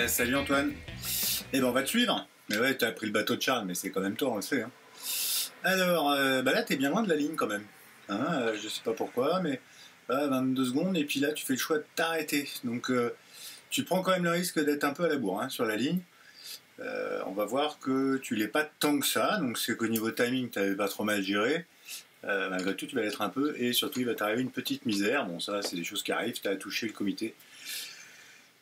Salut Antoine. Eh ben on va te suivre. Mais ouais, t'as pris le bateau de Charles, mais c'est quand même toi, on le sait. Hein. Alors, bah là t'es bien loin de la ligne quand même. Hein, je sais pas pourquoi, mais là, 22 secondes, et puis là tu fais le choix de t'arrêter. Donc tu prends quand même le risque d'être un peu à la bourre hein, sur la ligne. On va voir que tu l'es pas tant que ça, donc c'est qu'au niveau timing t'avais pas trop mal géré. Malgré tout tu vas l'être un peu, et surtout il va t'arriver une petite misère. Bon ça c'est des choses qui arrivent, t'as touché le comité.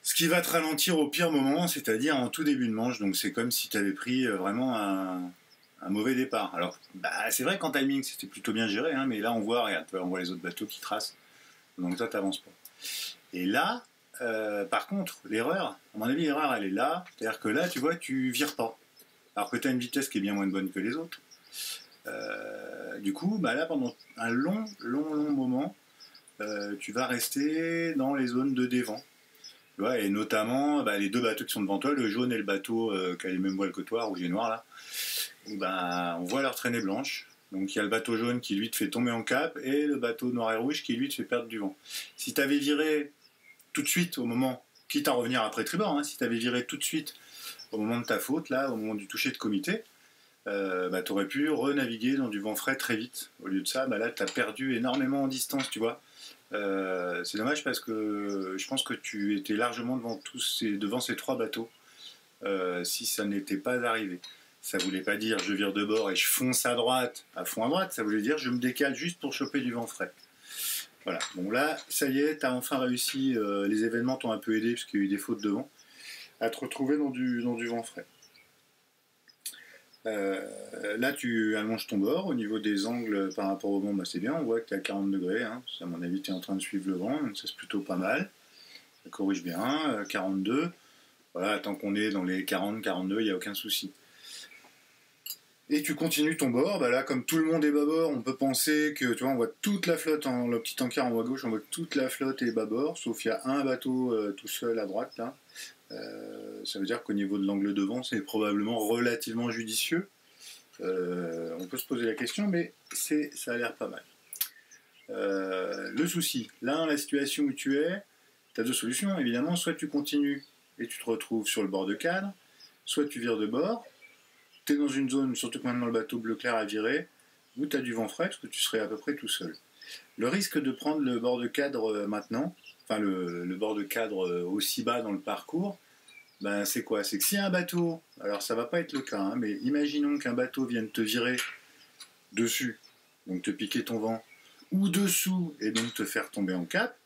Ce qui va te ralentir au pire moment, c'est-à-dire en tout début de manche. Donc c'est comme si tu avais pris vraiment un mauvais départ. Alors bah, c'est vrai qu'en timing c'était plutôt bien géré, hein, mais là on voit, regarde, on voit les autres bateaux qui tracent. Donc toi t'avances pas. Et là, par contre, l'erreur, à mon avis l'erreur elle est là. C'est-à-dire que là tu vois, tu vires pas. Alors que tu as une vitesse qui est bien moins bonne que les autres. Du coup, bah là pendant un long moment, tu vas rester dans les zones de dévent. Ouais, et notamment bah, les deux bateaux qui sont devant toi, le jaune et le bateau qui a les mêmes voiles que toi, rouge et noir là, où, bah, on voit leur traînée blanche. Donc il y a le bateau jaune qui lui te fait tomber en cap et le bateau noir et rouge qui lui te fait perdre du vent. Si tu avais viré tout de suite au moment, quitte à revenir après tribord, hein, si tu avais viré tout de suite au moment de ta faute, là, au moment du toucher de comité, bah, tu aurais pu renaviguer dans du vent frais très vite. Au lieu de ça, bah, là tu as perdu énormément en distance, tu vois. C'est dommage parce que je pense que tu étais largement devant ces trois bateaux si ça n'était pas arrivé. Ça voulait pas dire je vire de bord et je fonce à droite, à fond à droite, ça voulait dire je me décale juste pour choper du vent frais. Voilà, bon là, ça y est, tu as enfin réussi, les événements t'ont un peu aidé parce qu'il y a eu des fautes de vent, à te retrouver dans du vent frais. Là tu allonges ton bord au niveau des angles par rapport au vent, bah c'est bien, on voit que tu es à 40 degrés, hein. À mon avis tu es en train de suivre le vent, donc ça c'est plutôt pas mal, ça corrige bien, 42, voilà, tant qu'on est dans les 40-42 il n'y a aucun souci. Et tu continues ton bord, bah là comme tout le monde est bâbord, on peut penser que, tu vois, on voit toute la flotte, le petit encart en haut à gauche, on voit que toute la flotte est bâbord, sauf il y a un bateau tout seul à droite là. Ça veut dire qu'au niveau de l'angle de vent, c'est probablement relativement judicieux. On peut se poser la question, mais ça a l'air pas mal. Le souci, là, la situation où tu es, tu as deux solutions, évidemment. Soit tu continues et tu te retrouves sur le bord de cadre, soit tu vires de bord, tu es dans une zone, surtout que maintenant le bateau bleu clair a viré, où tu as du vent frais, parce que tu serais à peu près tout seul. Le risque de prendre le bord de cadre maintenant, enfin le bord de cadre aussi bas dans le parcours, ben c'est quoi? C'est que s'il y a un bateau, alors ça va pas être le cas, hein, mais imaginons qu'un bateau vienne te virer dessus, donc te piquer ton vent, ou dessous, et donc te faire tomber en cap,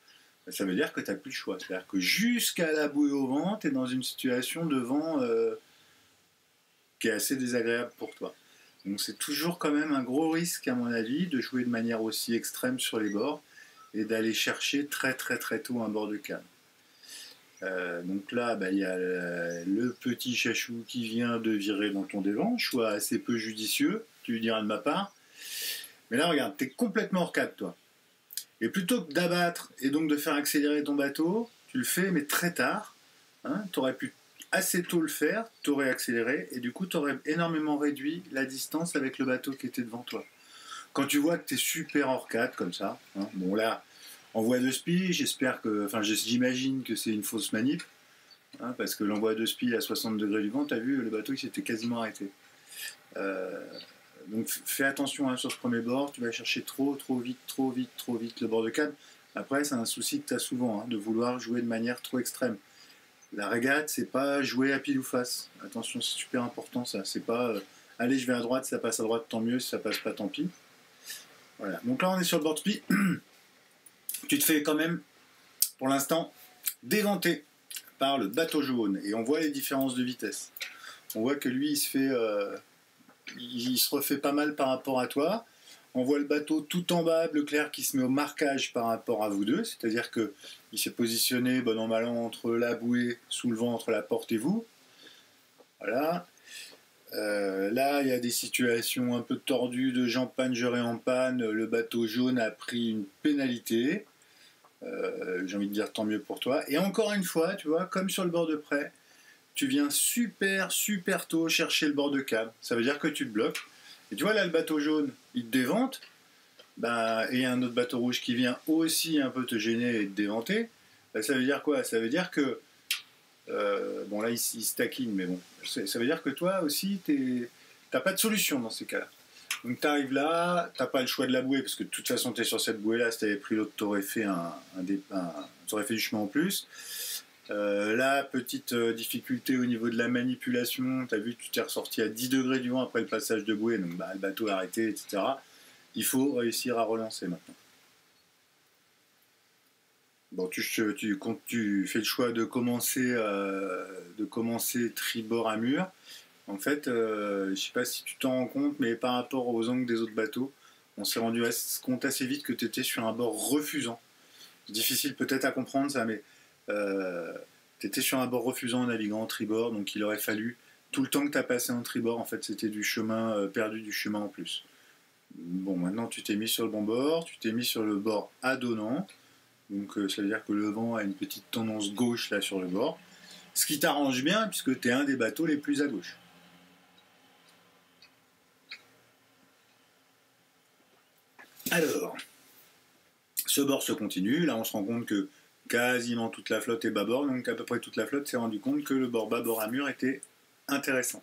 ben ça veut dire que tu n'as plus le choix. C'est-à-dire que jusqu'à la bouée au vent, tu es dans une situation de vent qui est assez désagréable pour toi. Donc c'est toujours quand même un gros risque, à mon avis, de jouer de manière aussi extrême sur les bords, et d'aller chercher très tôt un bord de cadre. Donc là, bah, y a le petit chachou qui vient de virer dans ton dévent, choix assez peu judicieux, tu lui diras de ma part. Mais là, regarde, t'es complètement hors cadre, toi. Et plutôt que d'abattre et donc de faire accélérer ton bateau, tu le fais, mais très tard. Hein, t'aurais pu assez tôt le faire, t'aurais accéléré, et du coup, t'aurais énormément réduit la distance avec le bateau qui était devant toi. Quand tu vois que t'es super hors cadre, comme ça, hein, bon là, envoi de spi, j'imagine que c'est une fausse manip, hein, parce que l'envoi de spi à 60 degrés du vent, t'as vu, le bateau il s'était quasiment arrêté. Donc fais attention hein, sur ce premier bord, tu vas chercher trop vite le bord de cadre. Après, c'est un souci que tu as souvent, hein, de vouloir jouer de manière trop extrême. La régate, c'est pas jouer à pile ou face. Attention, c'est super important ça. C'est pas allez, je vais à droite, si ça passe à droite, tant mieux, si ça passe pas, tant pis. Voilà. Donc là, on est sur le bord de spi. Tu te fais quand même, pour l'instant, déventer par le bateau jaune. Et on voit les différences de vitesse. On voit que lui, il se refait pas mal par rapport à toi. On voit le bateau tout en bas, bleu clair, qui se met au marquage par rapport à vous deux. C'est-à-dire qu'il s'est positionné, bon an mal an, entre la bouée, sous le vent, entre la porte et vous. Voilà. Là, il y a des situations un peu tordues de Jean Pangeré en panne. Le bateau jaune a pris une pénalité. J'ai envie de dire tant mieux pour toi. Et encore une fois, tu vois, comme sur le bord de près, tu viens super tôt chercher le bord de câble. Ça veut dire que tu te bloques. Et tu vois là le bateau jaune, il te dévente, bah, et un autre bateau rouge qui vient aussi un peu te gêner et te déventer, bah, ça veut dire quoi? Ça veut dire que, bon là il se taquine, mais bon, ça veut dire que toi aussi t'as pas de solution dans ces cas-là. Donc tu arrives là, t'as pas le choix de la bouée, parce que de toute façon tu es sur cette bouée là, si t'avais pris l'autre t'aurais fait t'aurais fait du chemin en plus. Là, petite difficulté au niveau de la manipulation, tu as vu, tu t'es ressorti à 10 degrés du vent après le passage de bouée, donc bah, le bateau a arrêté, etc. Il faut réussir à relancer maintenant. Bon, tu fais le choix de commencer tribord à mur. En fait, je sais pas si tu t'en rends compte, mais par rapport aux angles des autres bateaux, on s'est rendu compte assez vite que tu étais sur un bord refusant. C'est difficile peut-être à comprendre ça, mais tu étais sur un bord refusant en naviguant en tribord, donc il aurait fallu, tout le temps que tu as passé en tribord, en fait, c'était du chemin perdu, du chemin en plus. Bon, maintenant tu t'es mis sur le bon bord, tu t'es mis sur le bord adonnant, donc ça veut dire que le vent a une petite tendance gauche là sur le bord, ce qui t'arrange bien puisque tu es un des bateaux les plus à gauche. Alors, ce bord se continue, là on se rend compte que quasiment toute la flotte est bâbord, donc à peu près toute la flotte s'est rendu compte que le bord bâbord à mur était intéressant.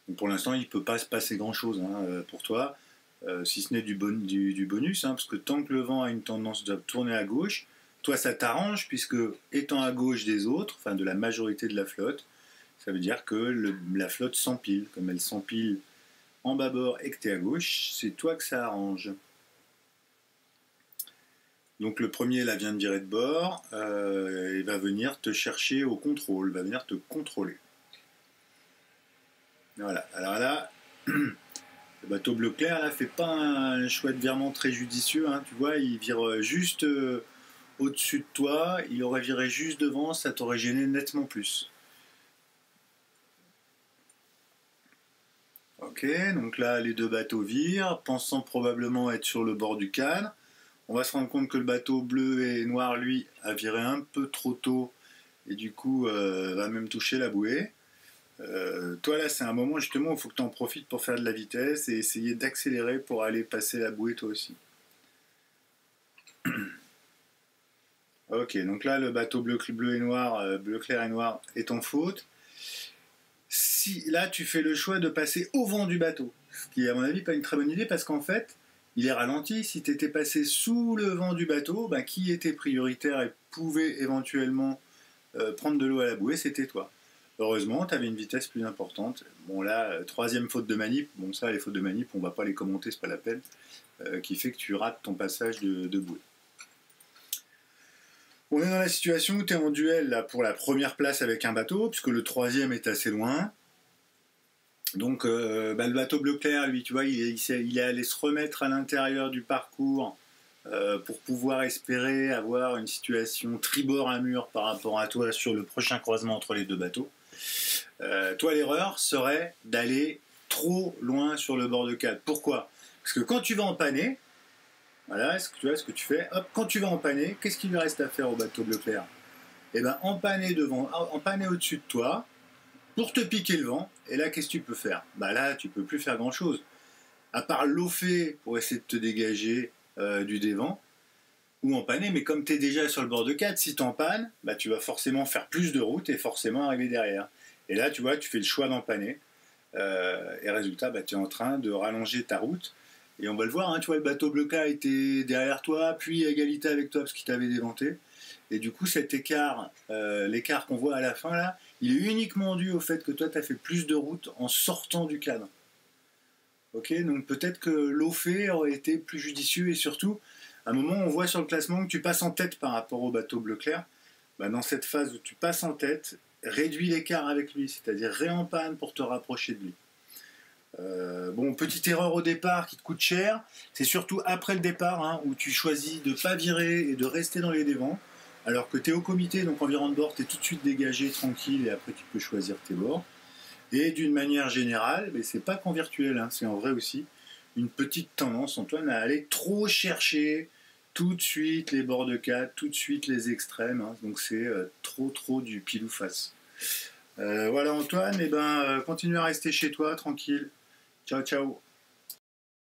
Donc pour l'instant, il ne peut pas se passer grand-chose pour toi, si ce n'est du bonus, parce que tant que le vent a une tendance de tourner à gauche, toi ça t'arrange, puisque étant à gauche des autres, enfin de la majorité de la flotte, ça veut dire que la flotte s'empile. Comme elle s'empile en bâbord et que tu es à gauche, c'est toi que ça arrange. Donc le premier là vient de virer de bord, il va venir te chercher au contrôle, va venir te contrôler. Voilà, alors là, le bateau bleu clair là fait pas un choix de virement très judicieux, tu vois, il vire juste au-dessus de toi, il aurait viré juste devant, ça t'aurait gêné nettement plus. Ok, donc là les deux bateaux virent, pensant probablement être sur le bord du canne. On va se rendre compte que le bateau bleu et noir, lui, a viré un peu trop tôt et du coup va même toucher la bouée. Toi là, c'est un moment justement où il faut que tu en profites pour faire de la vitesse et essayer d'accélérer pour aller passer la bouée toi aussi. Ok, donc là le bateau bleu et noir, bleu clair et noir est en faute. Si là tu fais le choix de passer au vent du bateau, ce qui est à mon avis pas une très bonne idée parce qu'en fait il est ralenti. Si tu étais passé sous le vent du bateau, qui était prioritaire et pouvait éventuellement prendre de l'eau à la bouée, c'était toi. Heureusement, tu avais une vitesse plus importante. Bon là, troisième faute de manip, bon ça les fautes de manip, on va pas les commenter, c'est pas la peine, qui fait que tu rates ton passage de bouée. On est dans la situation où tu es en duel là, pour la première place avec un bateau, puisque le troisième est assez loin. Donc le bateau bleu clair, lui, tu vois, il est allé se remettre à l'intérieur du parcours pour pouvoir espérer avoir une situation tribord à mur par rapport à toi sur le prochain croisement entre les deux bateaux. Toi, l'erreur serait d'aller trop loin sur le bord de cale. Pourquoi? Parce que quand tu vas empanner, voilà, tu vois ce que tu fais, hop, quand tu vas empanner, qu'est-ce qu'il lui reste à faire au bateau bleu clair? Eh bien, empanner au-dessus de toi, pour te piquer le vent, et là, qu'est-ce que tu peux faire? Là, tu peux plus faire grand-chose. À part lofer pour essayer de te dégager du dévent, ou empanner, mais comme tu es déjà sur le bord de cale, si tu empannes, tu vas forcément faire plus de route et forcément arriver derrière. Et là, tu vois, tu fais le choix d'empanner, et résultat, tu es en train de rallonger ta route. Et on va le voir, tu vois, le bateau bleu clair était derrière toi, puis à égalité avec toi parce qu'il t'avait déventé. Et du coup, cet écart, l'écart qu'on voit à la fin là, il est uniquement dû au fait que toi, tu as fait plus de route en sortant du cadre. Ok, donc peut-être que l'OFE aurait été plus judicieux et surtout, à un moment, on voit sur le classement que tu passes en tête par rapport au bateau bleu clair. Dans cette phase où tu passes en tête, réduis l'écart avec lui, c'est-à-dire réempanne pour te rapprocher de lui. Petite erreur au départ qui te coûte cher, c'est surtout après le départ où tu choisis de ne pas virer et de rester dans les dévents, alors que tu es au comité, donc en virant de bord, tu es tout de suite dégagé, tranquille, et après tu peux choisir tes bords. Et d'une manière générale, mais c'est pas qu'en virtuel, c'est en vrai aussi, une petite tendance, Antoine, à aller trop chercher tout de suite les bords de cale, tout de suite les extrêmes, donc c'est trop du pile ou face. Voilà Antoine, continue à rester chez toi, tranquille. Ciao, ciao.